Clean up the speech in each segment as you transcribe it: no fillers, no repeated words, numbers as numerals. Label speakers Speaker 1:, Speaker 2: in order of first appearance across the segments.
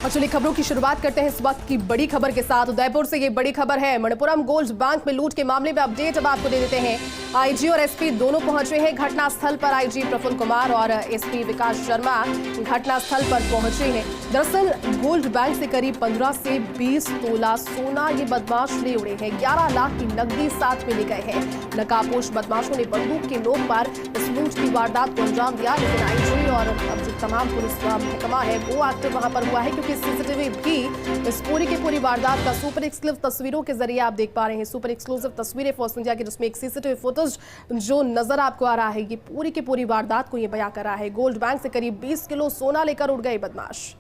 Speaker 1: और चलिए खबरों की शुरुआत करते हैं इस वक्त की बड़ी खबर के साथ। उदयपुर से ये बड़ी खबर है, मणिपुरम गोल्ड बैंक में लूट के मामले में अपडेट अब आपको दे देते हैं। आईजी और एसपी दोनों पहुंचे हैं घटनास्थल पर। आईजी प्रफुल्ल कुमार और एसपी विकास शर्मा घटनास्थल पर पहुंचे हैं। दरअसल गोल्ड बैंक से करीब 15 से 20 तोला सोना ये बदमाश ले उड़े हैं। 11 लाख की नकदी साथ में ले गए हैं। नकाबपोश बदमाशों ने बंदूक के नोक पर इस लूट की वारदात को अंजाम दिया, लेकिन आईजी और अब जो तमाम पुलिस महकमा है वो एक्टिव वहां पर हुआ है, क्योंकि सीसीटीवी भी इस पूरी की पूरी वारदात का सुपर एक्सक्लूसिव तस्वीरों के जरिए आप देख पा रहे हैं। सुपर एक्सक्लूसिव तस्वीरें फर्स्ट इंडिया की, जिसमें एक सीसीटीवी फुटेज जो नजर आपको आ रहा है, ये पूरी की पूरी वारदात को ये बयां कर रहा है। गोल्ड बैंक से करीब 20 किलो सोना लेकर उड़ गए बदमाश,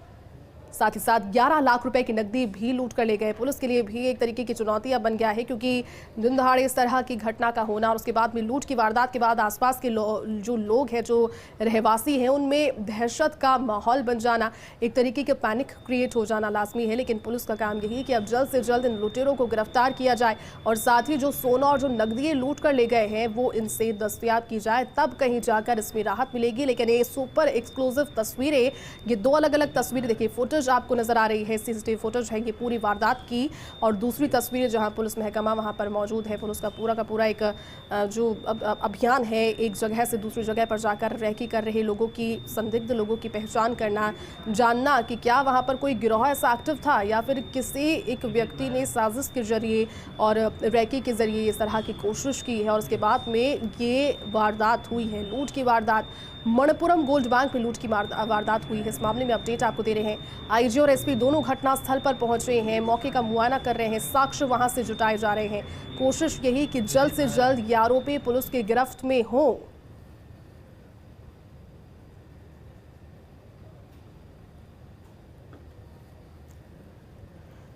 Speaker 1: साथ ही साथ 11 लाख रुपए की नकदी भी लूट कर ले गए। पुलिस के लिए भी एक तरीके की चुनौती अब बन गया है, क्योंकि दिन दहाड़े इस तरह की घटना का होना और उसके बाद में लूट की वारदात के बाद आसपास के जो लोग हैं, जो रहवासी हैं, उनमें दहशत का माहौल बन जाना, एक तरीके के पैनिक क्रिएट हो जाना लाजमी है। लेकिन पुलिस का काम यही है कि अब जल्द से जल्द इन लुटेरों को गिरफ्तार किया जाए और साथ ही जो सोना और जो नकदी लूट कर ले गए हैं वो इनसे दस्तयाब की जाए, तब कहीं जाकर इसमें राहत मिलेगी। लेकिन ये सुपर एक्सक्लूसिव तस्वीरें, ये दो अलग अलग तस्वीरें देखिए, फुटेज आपको नजर आ रही है, सीसीटीवी फुटेज है ये पूरी वारदात की, और दूसरी तस्वीरें जहां पुलिस महकमा वहां पर मौजूद है। पुलिस का पूरा एक जो अभियान है, एक जगह से दूसरी जगह पर जाकर रेकी कर रहे लोगों की, संदिग्ध लोगों की पहचान करना, जानना कि क्या वहां पर कोई गिरोह ऐसा एक्टिव था या फिर किसी एक व्यक्ति ने साजिश के जरिए और रेकी के जरिए इस तरह की कोशिश की है और उसके बाद में ये वारदात हुई है, लूट की वारदात। मणिपुरम गोल्ड बैंक में लूट की वारदात हुई है। इस मामले में अपडेट आपको दे रहे हैं। आईजी और एसपी दोनों घटनास्थल पर पहुंच रहे हैं, मौके का मुआयना कर रहे हैं, साक्ष्य वहां से जुटाए जा रहे हैं। कोशिश यही कि जल्द से जल्द ये आरोपी पुलिस की गिरफ्त में हो।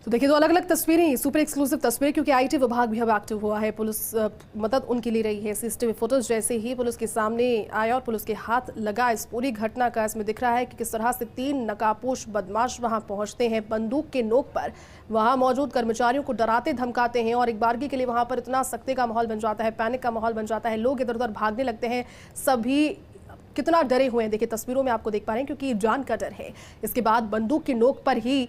Speaker 1: तो देखिए, दो अलग अलग तस्वीरें, सुपर एक्सक्लूसिव तस्वीर, क्योंकि आईटी विभाग भी अब एक्टिव हुआ है। पुलिस मदद उनकी ले रही है। सीसीटीवी फुटेज जैसे ही पुलिस के सामने आया और पुलिस के हाथ लगा इस पूरी घटना का, इसमें दिख रहा है कि किस तरह से 3 नकाबपोश बदमाश वहां पहुंचते हैं, बंदूक के नोक पर वहां मौजूद कर्मचारियों को डराते धमकाते हैं और एक बारगी के लिए वहां पर इतना सख्ते का माहौल बन जाता है, पैनिक का माहौल बन जाता है, लोग इधर उधर भागने लगते हैं। सभी कितना डरे हुए हैं, देखिए तस्वीरों में आपको देख पा रहे हैं, क्योंकि जान का डर है। इसके बाद बंदूक की नोक पर ही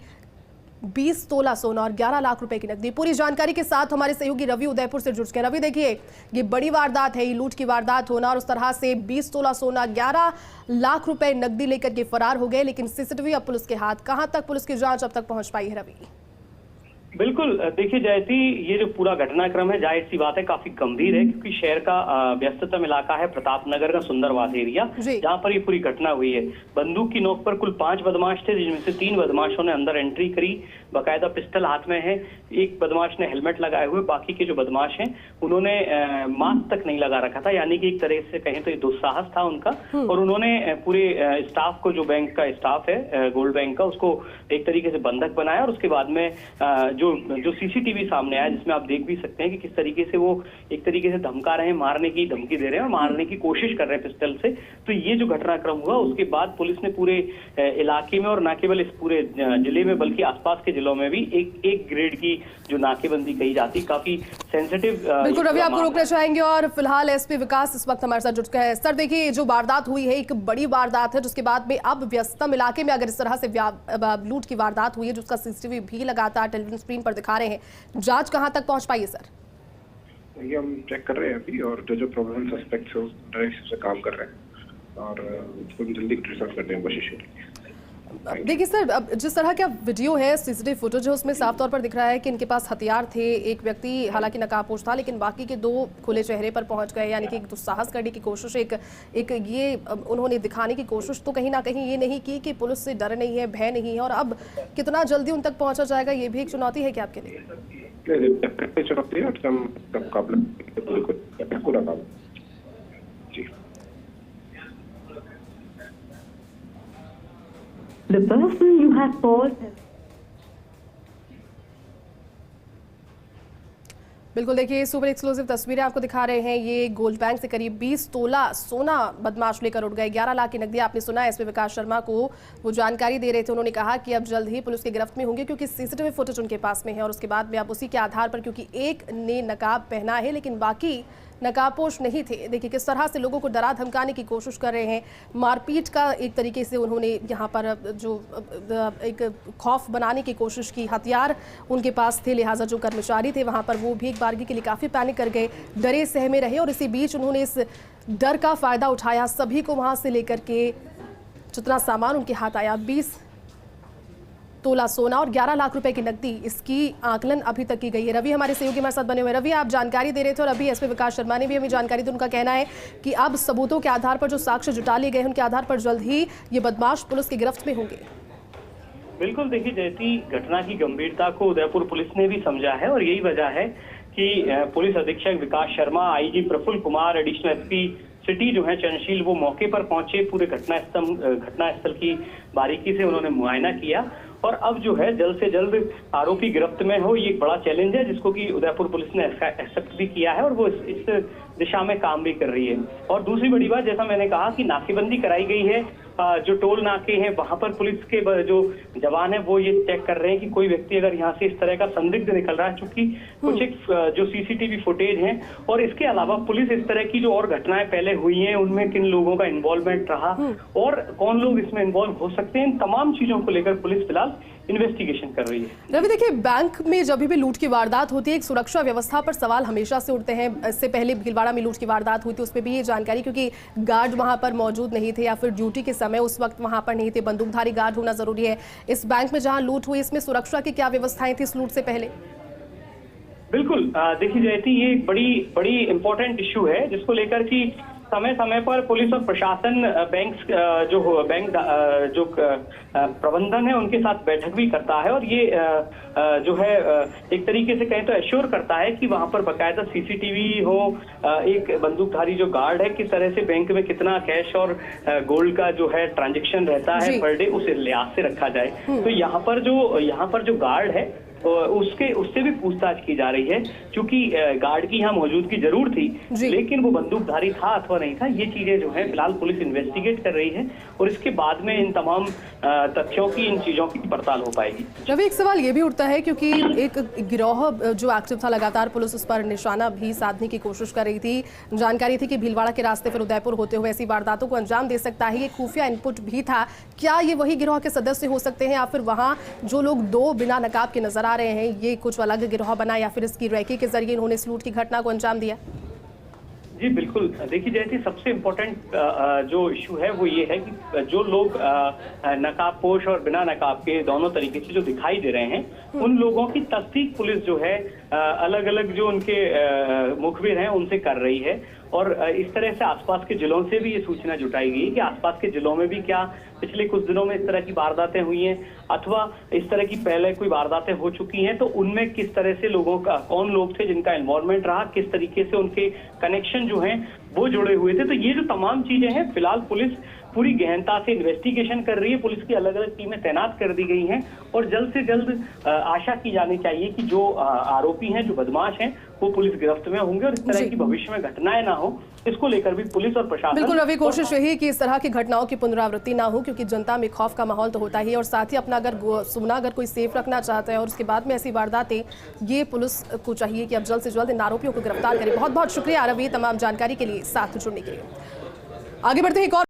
Speaker 1: 20 तोला सोना और 11 लाख रुपए की नकदी। पूरी जानकारी के साथ हमारे सहयोगी रवि उदयपुर से जुड़ गए। रवि, देखिए ये बड़ी वारदात है, ये लूट की वारदात होना और उस तरह से 20 तोला सोना, 11 लाख रुपए नकदी लेकर के फरार हो गए, लेकिन सीसीटीवी अब पुलिस के हाथ। कहां तक पुलिस की जांच अब तक पहुंच पाई है रवि?
Speaker 2: बिल्कुल, देखिए जयती, ये जो पूरा घटनाक्रम है जाहिर सी बात है काफी गंभीर है, क्योंकि शहर का व्यस्ततम इलाका है प्रताप नगर का सुंदरवास एरिया, जहां पर ये पूरी घटना हुई है। बंदूक की नोक पर कुल 5 बदमाश थे, जिनमें से 3 बदमाशों ने अंदर एंट्री करी, बाकायदा पिस्टल हाथ में है। एक बदमाश ने हेलमेट लगाए हुए, बाकी के जो बदमाश हैं उन्होंने मास्क तक नहीं लगा रखा था, यानी कि एक तरह से कहें तो ये दुस्साहस था उनका। और उन्होंने पूरे स्टाफ को, जो बैंक का स्टाफ है गोल्ड बैंक का, उसको एक तरीके से बंधक बनाया। और उसके बाद में जो सीसीटीवी सामने आया, जिसमें आप देख भी सकते हैं कि किस तरीके से वो एक तरीके से धमका रहे हैं, मारने की धमकी दे रहे हैं और मारने की कोशिश कर रहे हैं पिस्टल से। तो ये जो घटनाक्रम हुआ, उसके बाद पुलिस ने पूरे इलाके में, और न केवल इस पूरे जिले में बल्कि आसपास के जिलों में भी एक ग्रेड की जो नाकेबंदी कही जाती, काफी सेंसिटिव।
Speaker 1: बिल्कुल रवि, आपको रोकना चाहेंगे और फिलहाल एसपी विकास इस वक्त हमारे साथ जुड़ गए हैं। सर देखिए, जो वारदात हुई है एक बड़ी वारदात है, जिसके बाद में अब व्यस्तम इलाके में अगर इस तरह से लूट की वारदात हुई है, जिसका सीसीटीवी भी लगातार टेलीविजन स्क्रीन पर दिखा रहे हैं, जांच कहां तक पहुंच पाई है सर?
Speaker 3: ये हम चेक कर रहे हैं अभी, और जो प्रॉब्लम सस्पेक्ट्स है उस डायरेक्शन से काम कर रहे हैं और उसको हम जल्दी रिसॉल्व करने की कोशिश करेंगे।
Speaker 1: देखिए सर, अब जिस तरह का वीडियो है, सीसीटीवी फुटेज है, उसमें साफ तौर पर दिख रहा है कि इनके पास हथियार थे। एक व्यक्ति हालांकि नकाबपोश था, लेकिन बाकी के 2 खुले चेहरे पर पहुंच गए, यानी कि एक दुस्साहस करने की कोशिश, एक ये उन्होंने दिखाने की कोशिश तो कहीं ना कहीं ये नहीं की कि पुलिस से डर नहीं है, भय नहीं है। और अब कितना जल्दी उन तक पहुंचा जाएगा, ये भी एक चुनौती है क्या आपके लिए?
Speaker 3: चुनौती है, पूरा काम जी।
Speaker 4: The person you have called has...
Speaker 1: बिल्कुल, देखिए सुपर एक्सक्लूसिव तस्वीरें आपको दिखा रहे हैं। ये गोल्ड बैंक से करीब 20 तोला सोना बदमाश लेकर उड़ गए, 11 लाख की नकदी। आपने सुना एसपी विकास शर्मा को वो जानकारी दे रहे थे, उन्होंने कहा कि अब जल्द ही पुलिस की गिरफ्त में होंगे, क्योंकि सीसीटीवी फुटेज उनके पास में है और उसके बाद में अब उसी के आधार पर, क्योंकि एक ने नकाब पहना है लेकिन बाकी नकाबपोश नहीं थे। देखिए किस तरह से लोगों को डरा धमकाने की कोशिश कर रहे हैं, मारपीट का एक तरीके से उन्होंने यहाँ पर जो एक खौफ बनाने की कोशिश की। हथियार उनके पास थे, लिहाजा जो कर्मचारी थे वहाँ पर वो भी एक बारगी के लिए काफ़ी पैनिक कर गए, डरे सहमे रहे और इसी बीच उन्होंने इस डर का फ़ायदा उठाया। सभी को वहाँ से लेकर के जितना सामान उनके हाथ आया, 20 तोला सोना और 11 लाख रुपए की नकदी, इसकी आकलन अभी तक की गई है। रवि हमारे सहयोगी हमारे साथ बने हुए। रवि, आप जानकारी दे रहे थे और अभी एसपी विकास शर्मा ने भी हमें जानकारी दी। उनका कहना है कि अब सबूतों के आधार पर जो साक्ष्य जुटा लिए गए उनके आधार पर जल्द ही ये बदमाश पुलिस की गिरफ्त में होंगे।
Speaker 2: बिल्कुल, देखिए जैसी घटना की गंभीरता को उदयपुर पुलिस ने भी समझा है और यही वजह है कि पुलिस अधीक्षक Vikas Sharma, IG Praful Kumar, additional SP city जो है चरणशील, वो मौके पर पहुंचे। पूरे घटनास्थल की बारीकी से उन्होंने मुआयना किया और अब जो है जल्द से जल्द आरोपी गिरफ्त में हो, ये एक बड़ा चैलेंज है जिसको कि उदयपुर पुलिस ने एक्सेप्ट भी किया है और वो इस दिशा में काम भी कर रही है। और दूसरी बड़ी बात, जैसा मैंने कहा कि नाकेबंदी कराई गई है, जो टोल नाके हैं वहां पर पुलिस के जो जवान है वो ये चेक कर रहे हैं कि कोई व्यक्ति अगर यहाँ से इस तरह का संदिग्ध निकल रहा है, चूंकि कुछ एक जो सीसीटीवी फुटेज है और इसके अलावा पुलिस इस तरह की जो और घटनाएं पहले हुई हैं उनमें किन लोगों का इन्वॉल्वमेंट रहा और कौन लोग इसमें इन्वॉल्व हो सकते हैं, इन तमाम चीजों को लेकर पुलिस फिलहाल इन्वेस्टिगेशन कर रही है।
Speaker 1: रवि, देखिए बैंक में जब भी लूट की वारदात होती है एक सुरक्षा व्यवस्था पर सवाल हमेशा से उठते हैं। इससे पहले भीलवाड़ा में लूट की वारदात हुई थी, उसमें भी ये जानकारी, क्योंकि गार्ड वहां पर मौजूद नहीं थे या फिर ड्यूटी के समय उस वक्त वहां पर नहीं थे, बंदूकधारी गार्ड होना जरूरी है। इस बैंक में जहां लूट हुई इसमें सुरक्षा की क्या व्यवस्थाएं थी इस लूट से पहले?
Speaker 2: बिल्कुल, देखिए जयती, ये एक बड़ी इंपॉर्टेंट इश्यू है जिसको लेकर कि समय समय पर पुलिस और प्रशासन बैंक जो प्रबंधन है उनके साथ बैठक भी करता है और ये जो है एक तरीके से कहें तो एश्योर करता है कि वहां पर बकायदा सीसीटीवी हो, एक बंदूकधारी जो गार्ड है किस तरह से बैंक में कितना कैश और गोल्ड का जो है ट्रांजैक्शन रहता है पर डे, उस लिहाज से रखा जाए। तो यहाँ पर जो गार्ड है उससे भी पूछताछ की जा रही है, क्योंकि गार्ड की यहाँ मौजूदगी जरूर थी लेकिन वो बंदूकधारी था अथवा नहीं था, ये चीजें जो है फिलहाल पुलिस इन्वेस्टिगेट कर रही है और इसके बाद में इन तमाम तथ्यों की, इन चीजों की पड़ताल हो पाएगी।
Speaker 1: रवि, एक सवाल ये भी उठता है क्योंकि एक गिरोह जो एक्टिव था, लगातार पुलिस उस पर निशाना भी साधने की कोशिश कर रही थी। जानकारी थी कि भीलवाड़ा के रास्ते फिर उदयपुर होते हुए ऐसी वारदातों को अंजाम दे सकता है, ये खुफिया इनपुट भी था। क्या ये वही गिरोह के सदस्य हो सकते हैं या फिर वहाँ जो लोग दो बिना नकाब के नजर आ रहे हैं ये कुछ अलग गिरोह बना या फिर इसकी रैकी के जरिए इन्होंने इस लूट की घटना को अंजाम दिया?
Speaker 2: जी बिल्कुल, देखिए जैसे सबसे इम्पोर्टेंट जो इशू है वो ये है कि जो लोग नकाबपोश और बिना नकाब के दोनों तरीके से जो दिखाई दे रहे हैं उन लोगों की तस्दीक पुलिस जो है अलग अलग जो उनके मुखबिर हैं उनसे कर रही है और इस तरह से आसपास के जिलों से भी ये सूचना जुटाई गई कि आसपास के जिलों में भी क्या पिछले कुछ दिनों में इस तरह की वारदातें हुई हैं अथवा इस तरह की पहले कोई वारदातें हो चुकी हैं, तो उनमें किस तरह से लोगों का, कौन लोग थे जिनका इन्वॉल्वमेंट रहा, किस तरीके से उनके कनेक्शन जो हैं वो जुड़े हुए थे। तो ये जो तमाम चीजें हैं फिलहाल पुलिस पूरी गहनता से इन्वेस्टिगेशन कर रही है, पुलिस की अलग अलग टीमें तैनात कर दी गई हैं और जल्द से जल्द आशा की जानी चाहिए कि जो आरोपी हैं, जो बदमाश हैं, वो पुलिस गिरफ्त में होंगे और इस तरह की भविष्य में घटनाएं ना हो, इसको लेकर भी पुलिस और प्रशासन।
Speaker 1: बिल्कुल रवि, कोशिश यही कि इस तरह की घटनाओं की पुनरावृत्ति ना हो, क्योंकि जनता में खौफ का माहौल तो होता ही है और साथ ही अपना अगर कोई सेफ रखना चाहता है और उसके बाद में ऐसी वारदातें, ये पुलिस को चाहिए कि अब जल्द से जल्द इन आरोपियों को गिरफ्तार करें। बहुत बहुत शुक्रिया रवि तमाम जानकारी के लिए, साथ जुड़ने के लिए। आगे बढ़ते हैं एक और